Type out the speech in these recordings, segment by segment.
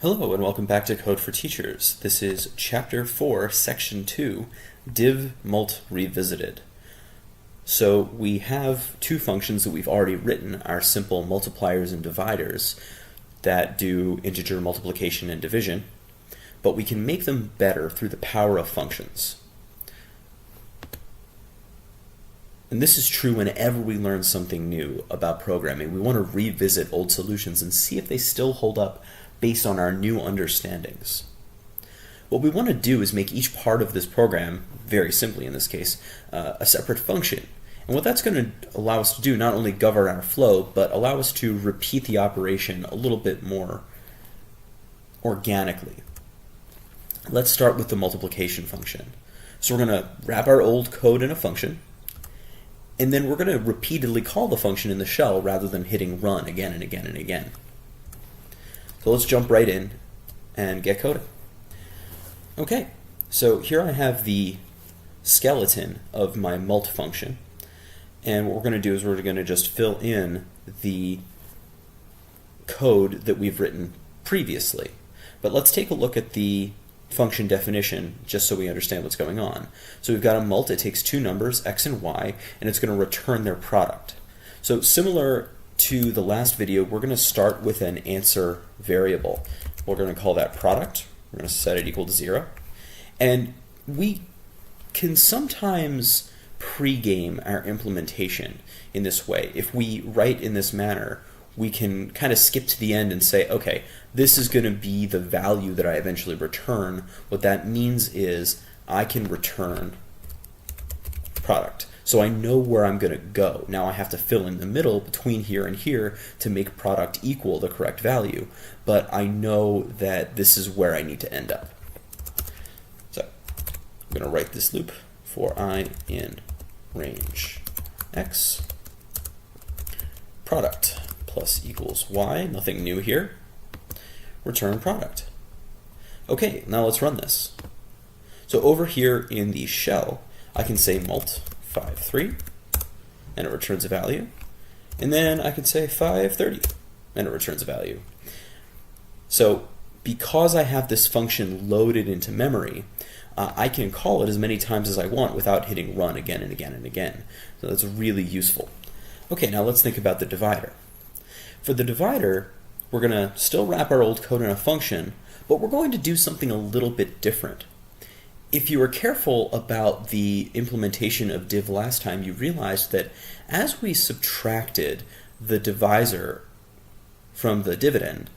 Hello and welcome back to Code for Teachers. This is Chapter 4, Section 2, DivMult Revisited. So we have two functions that we've already written, our simple multipliers and dividers that do integer multiplication and division, but we can make them better through the power of functions. And this is true whenever we learn something new about programming. We want to revisit old solutions and see if they still hold up based on our new understandings. What we want to do is make each part of this program, very simply in this case, a separate function. And what that's going to allow us to do, not only govern our flow, but allow us to repeat the operation a little bit more organically. Let's start with the multiplication function. So we're going to wrap our old code in a function, and then we're going to repeatedly call the function in the shell rather than hitting run again and again and again. So let's jump right in and get coding. Okay, so here I have the skeleton of my mult function. And what we're going to do is we're going to just fill in the code that we've written previously. But let's take a look at the function definition just so we understand what's going on. So we've got a mult, it takes two numbers, x and y, and it's going to return their product. So similar to the last video, we're going to start with an answer variable. We're going to call that product. We're going to set it equal to 0. And we can sometimes pregame our implementation in this way. If we write in this manner, we can kind of skip to the end and say, okay, this is going to be the value that I eventually return. What that means is I can return product. So I know where I'm going to go. Now I have to fill in the middle between here and here to make product equal the correct value. But I know that this is where I need to end up. So I'm going to write this loop for I in range x. Product plus equals y. Nothing new here. Return product. Okay, now let's run this. So over here in the shell, I can say mult 5.3, and it returns a value. And then I can say 5.30, and it returns a value. So because I have this function loaded into memory, I can call it as many times as I want without hitting run again and again and again. So that's really useful. Okay, now let's think about the divider. For the divider, we're going to still wrap our old code in a function, but we're going to do something a little bit different. If you were careful about the implementation of div last time, you realized that as we subtracted the divisor from the dividend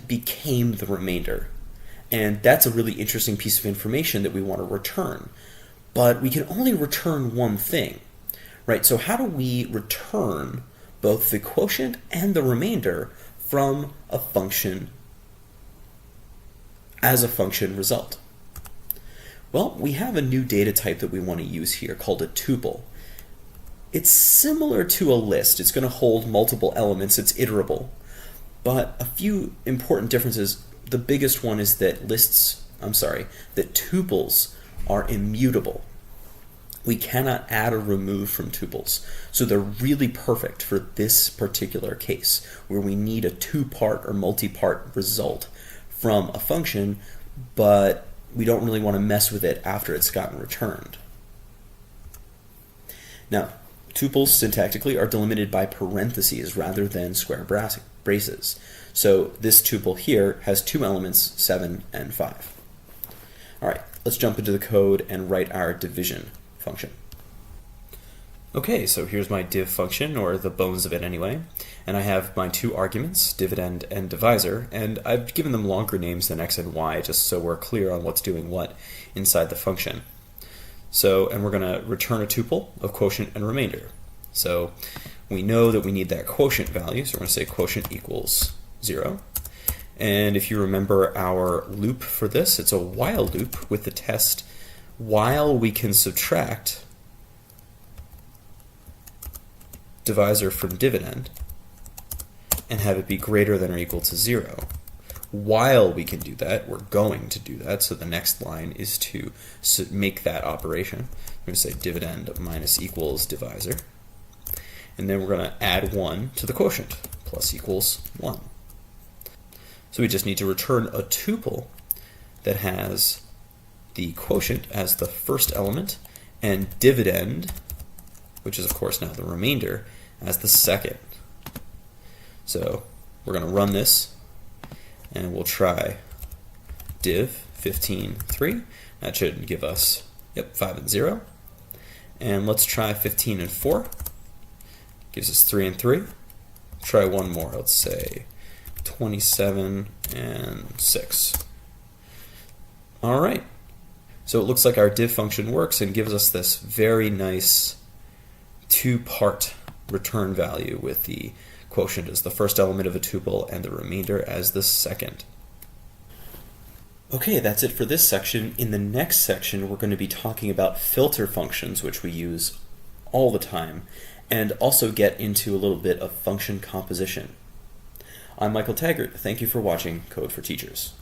became the remainder. And that's a really interesting piece of information that we want to return. But we can only return one thing, right? So how do we return both the quotient and the remainder from a function as a function result? Well, we have a new data type that we want to use here called a tuple. It's similar to a list. It's going to hold multiple elements. It's iterable. But a few important differences. The biggest one is that that tuples are immutable. We cannot add or remove from tuples. So they're really perfect for this particular case where we need a two-part or multi-part result from a function, but we don't really want to mess with it after it's gotten returned. Now, tuples syntactically are delimited by parentheses rather than square braces. So this tuple here has two elements, 7 and 5. All right, let's jump into the code and write our division function. Okay, so here's my div function, or the bones of it anyway, and I have my two arguments, dividend and divisor, and I've given them longer names than x and y just so we're clear on what's doing what inside the function. So, and we're going to return a tuple of quotient and remainder. So we know that we need that quotient value, so we're going to say quotient equals 0. And if you remember our loop for this, it's a while loop with the test while we can subtract divisor from dividend and have it be greater than or equal to 0. While we can do that, we're going to do that, so the next line is to make that operation. We're going to say dividend minus equals divisor, and then we're going to add 1 to the quotient, plus equals 1. So we just need to return a tuple that has the quotient as the first element and dividend, which is of course now the remainder, as the second. So we're going to run this, and we'll try div 15, 3. That should give us, 5 and 0. And let's try 15 and 4. Gives us 3 and 3. Try one more. Let's say 27 and 6. All right. So it looks like our div function works and gives us this very nice two-part return value with the quotient as the first element of a tuple and the remainder as the second. Okay, that's it for this section. In the next section, we're going to be talking about filter functions, which we use all the time, and also get into a little bit of function composition. I'm Michael Taggart. Thank you for watching Code for Teachers.